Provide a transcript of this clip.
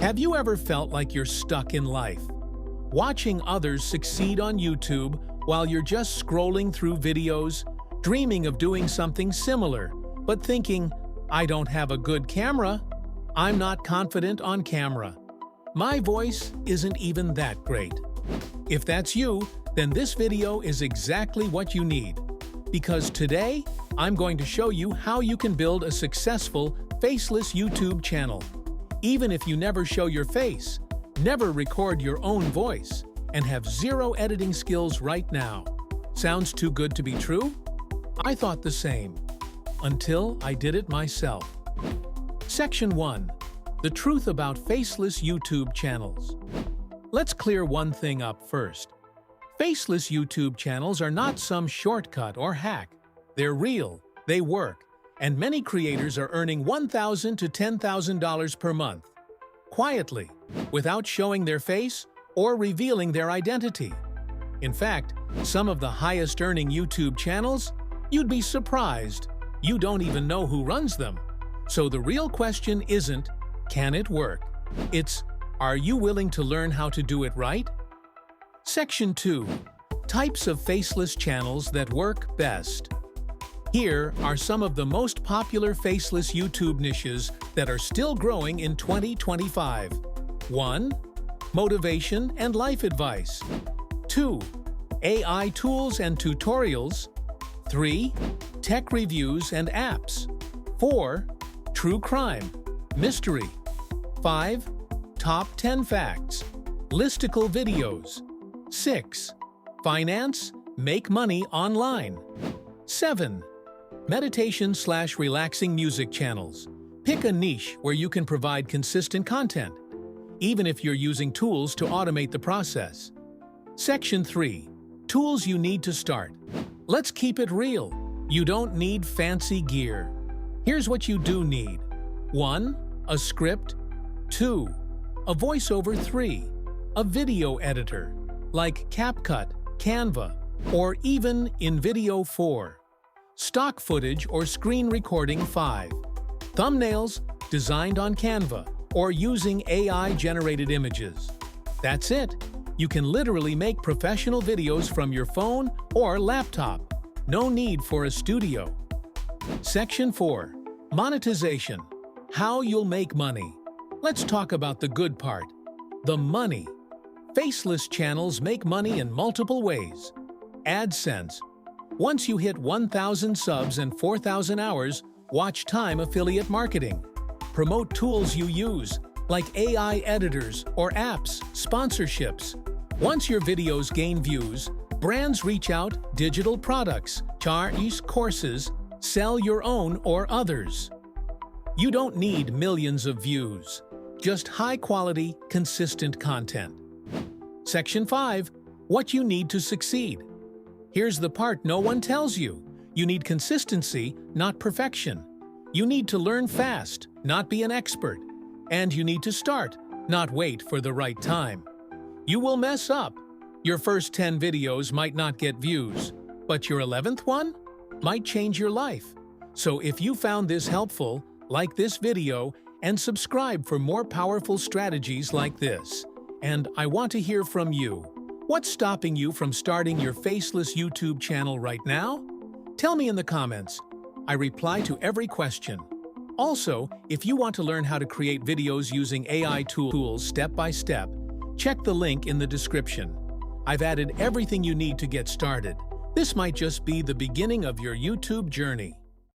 Have you ever felt like you're stuck in life, watching others succeed on YouTube while you're just scrolling through videos, dreaming of doing something similar, but thinking, I don't have a good camera, I'm not confident on camera, my voice isn't even that great? If that's you, then this video is exactly what you need. Because today, I'm going to show you how you can build a successful, faceless YouTube channel. Even if you never show your face, never record your own voice, and have zero editing skills right now. Sounds too good to be true? I thought the same. Until I did it myself. Section 1. The truth about faceless YouTube channels. Let's clear one thing up first. Faceless YouTube channels are not some shortcut or hack. They're real, they work, and many creators are earning $1,000 to $10,000 per month, quietly, without showing their face or revealing their identity. In fact, some of the highest-earning YouTube channels, you'd be surprised, you don't even know who runs them. So the real question isn't, can it work? It's, are you willing to learn how to do it right? Section 2. Types of faceless channels that work best. Here are some of the most popular faceless YouTube niches that are still growing in 2025. 1. Motivation and life advice. 2. AI tools and tutorials. 3. Tech reviews and apps. 4. True crime, mystery. 5. Top 10 facts, listicle videos. 6. Finance, make money online. 7. Meditation/relaxing music channels. Pick a niche where you can provide consistent content, even if you're using tools to automate the process. Section 3. Tools you need to start. Let's keep it real. You don't need fancy gear. Here's what you do need. 1. A script. 2. A voiceover. 3. A video editor, like CapCut, Canva, or even InVideo. 4. Stock footage or screen recording. 5. Thumbnails designed on Canva or using AI-generated images. That's it. You can literally make professional videos from your phone or laptop. No need for a studio. Section 4. Monetization. How you'll make money. Let's talk about the good part. The money. Faceless channels make money in multiple ways. AdSense. Once you hit 1,000 subs and 4,000 hours, watch time affiliate marketing. Promote tools you use, like AI editors or apps, sponsorships. Once your videos gain views, brands reach out, digital products, charge courses, sell your own or others. You don't need millions of views, just high-quality, consistent content. Section 5. What you need to succeed. Here's the part no one tells you. You need consistency, not perfection. You need to learn fast, not be an expert. And you need to start, not wait for the right time. You will mess up. Your first 10 videos might not get views, but your 11th one might change your life. So if you found this helpful, like this video and subscribe for more powerful strategies like this. And I want to hear from you. What's stopping you from starting your faceless YouTube channel right now? Tell me in the comments. I reply to every question. Also, if you want to learn how to create videos using AI tools step by step, check the link in the description. I've added everything you need to get started. This might just be the beginning of your YouTube journey.